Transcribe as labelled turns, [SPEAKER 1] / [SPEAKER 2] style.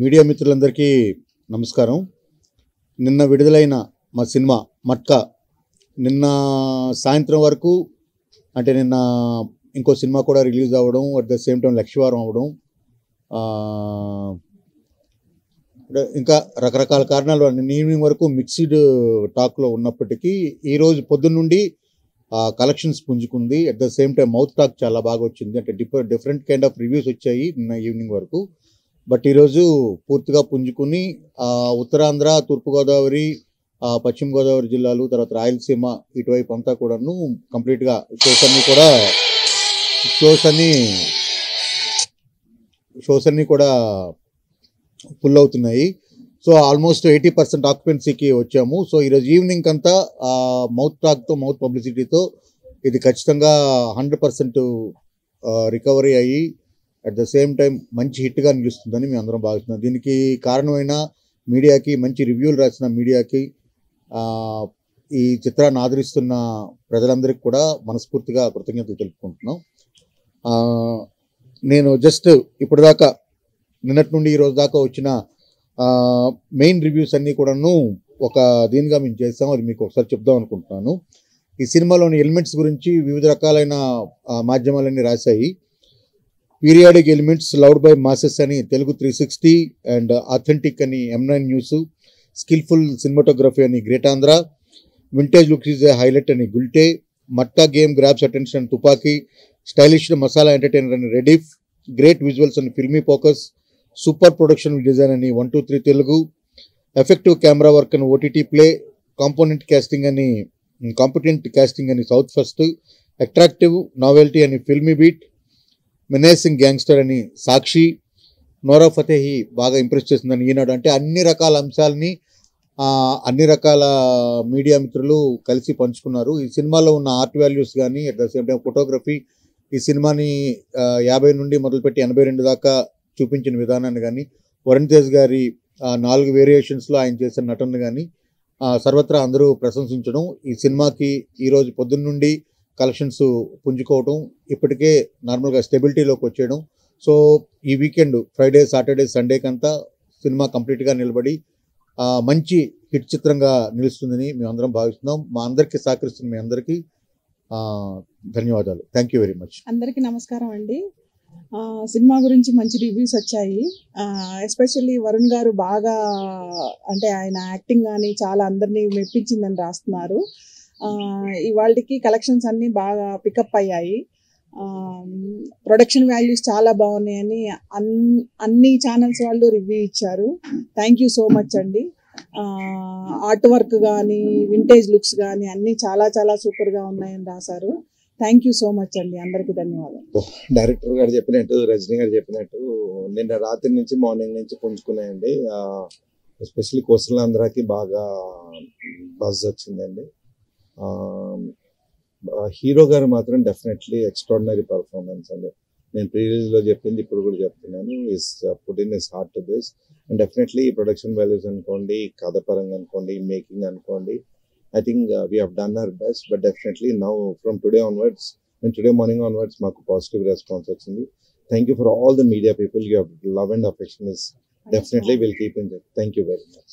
[SPEAKER 1] Media మిత్రులందరికీ నమస్కారం. నిన్న విడుదలైన మా సినిమా 'మట్కా' నిన్న సాయంత్రం వరకు అంటే నిన్న ఇంకో సినిమా కూడా రిలీజ్ అవ్వడం, అట్ ద సేమ్ టైం లక్షవారం అవ్వడం, ఇంకా రకరకాల కారణాలు నిన్న ఈవినింగ్ వరకు మిక్స్డ్ టాక్లో ఉన్నప్పటికీ ఈరోజు పొద్దున్న నుండి కలెక్షన్స్ పుంజుకుంది. At the same time mouth talk చాలా బాగా వచ్చింది. అంటే డిఫరెంట్ కైండ్ ఆఫ్ రివ్యూస్ వచ్చాయి నిన్న ఈవినింగ్ వరకు. బట్ ఈరోజు పూర్తిగా పుంజుకుని ఉత్తరాంధ్ర, తూర్పుగోదావరి, పశ్చిమ గోదావరి జిల్లాలు, తర్వాత రాయలసీమ ఇటువైపు అంతా కూడాను కంప్లీట్గా షోస్ అన్నీ కూడా ఫుల్ అవుతున్నాయి. సో ఆల్మోస్ట్ 80% ఆక్యుపెన్సీకి వచ్చాము. సో ఈరోజు ఈవినింగ్ అంతా మౌత్ టాక్తో, మౌత్ పబ్లిసిటీతో ఇది ఖచ్చితంగా 100% రికవరీ అయ్యి అట్ ద సేమ్ టైం మంచి హిట్గా నిలుస్తుందని మేము అందరం భావిస్తున్నాం. దీనికి కారణమైన మీడియాకి, మంచి రివ్యూలు రాసిన మీడియాకి, ఈ చిత్రాన్ని ఆదరిస్తున్న ప్రజలందరికీ కూడా మనస్ఫూర్తిగా కృతజ్ఞతలు తెలుపుకుంటున్నాం. నేను జస్ట్ ఇప్పటిదాకా నిన్నటి నుండి ఈరోజు దాకా వచ్చిన మెయిన్ రివ్యూస్ అన్నీ కూడాను ఒక దీనిగా మేము చేస్తాం. అది మీకు ఒకసారి చెప్దాం అనుకుంటున్నాను. ఈ సినిమాలోని ఎలిమెంట్స్ గురించి వివిధ రకాలైన మాధ్యమాలన్నీ రాశాయి. Periodic elements loved by masses అని తెలుగు 360 అండ్ ఆథెంటిక్ అని M9 న్యూస్, స్కిల్ఫుల్ సినిమాటోగ్రఫీ అని great Andhra, vintage looks is a highlight అని Gulte, Matka game grabs attention అని తుపాకీ, స్టైలిష్ మసాలా ఎంటర్టైనర్ అని రెడిఫ్, గ్రేట్ విజువల్స్ అని filmy focus, super production design అని 123 తెలుగు, ఎఫెక్టివ్ కెమెరా వర్క్ అని OTT play, competent casting అని సౌత్ ఫస్ట్, అట్రాక్టివ్ నావెల్టీ అని filmy beat, మెనేసింగ్ gangster అని సాక్షి, నోరా ఫతేహి బాగా ఇంప్రెస్ చేసిందని ఈనాడు. అంటే అన్ని రకాల అంశాలని అన్ని రకాల మీడియా మిత్రులు కలిసి పంచుకున్నారు. ఈ సినిమాలో ఉన్న ఆర్ట్ వాల్యూస్ కానీ, at the same time photography, ఈ సినిమాని 50 నుండి మొదలుపెట్టి 82 దాకా చూపించిన విధానాన్ని కానీ, వరుణ్ తేజ్ గారి 4 వేరియేషన్స్లో ఆయన చేసిన నటనను కానీ సర్వత్రా అందరూ ప్రశంసించడం, ఈ సినిమాకి ఈరోజు పొద్దున్న నుండి కలెక్షన్స్ పుంజుకోవడం, ఇప్పటికే నార్మల్గా స్టెబిలిటీలోకి వచ్చేయడం. సో ఈ వీకెండ్ ఫ్రైడే, సాటర్డే, సండేకంతా సినిమా కంప్లీట్గా నిలబడి మంచి హిట్ చిత్రంగా నిలుస్తుందని మేము అందరం భావిస్తున్నాం. మా అందరికీ సహకరిస్తున్న మీ అందరికీ ధన్యవాదాలు. Thank you very much.
[SPEAKER 2] అందరికీ నమస్కారం అండి. సినిమా గురించి మంచి రివ్యూస్ వచ్చాయి. ఎస్పెషల్లీ వరుణ్ గారు బాగా, అంటే ఆయన యాక్టింగ్ కానీ చాలా అందరినీ మెప్పించిందని రాస్తున్నారు. ఇవాళకి కలెక్షన్స్ అన్నీ బాగా పికప్ అయ్యాయి. ప్రొడక్షన్ వాల్యూస్ చాలా బాగున్నాయని అన్ని ఛానల్స్ వాళ్ళు రివ్యూ ఇచ్చారు. థ్యాంక్ యూ సో మచ్ అండి. ఆర్ట్ వర్క్ కానీ, వింటేజ్ లుక్స్ కానీ అన్నీ చాలా చాలా సూపర్గా ఉన్నాయని రాశారు. థ్యాంక్ యూ సో మచ్ అండి. అందరికీ ధన్యవాదాలు.
[SPEAKER 3] డైరెక్టర్ గారు చెప్పినట్టు, రజనీ గారు చెప్పినట్టు నిన్న రాత్రి నుంచి మార్నింగ్ నుంచి పుంజుకున్నాయండి. ఎస్పెషల్లీ కోస్టల్ ఆంధ్రాకి బాగా బజ్ వచ్చిందండి. హీరో గారు మాత్రం డెఫినెట్లీ ఎక్స్ట్రాడినరీ పర్ఫార్మెన్స్ అండి. నేను ప్రీవియస్లో చెప్పింది ఇప్పుడు కూడా చెప్తున్నాను. Is put in is heart to this and definitely production values అనుకోండి, కథ పరంగా అనుకోండి, మేకింగ్ అనుకోండి, I think we have done our best, but definitely now from today onwards and today morning onwards మాకు positive response వచ్చింది. Thank you for all the media people. Your love and affection is definitely will keep in touch. Thank you very much.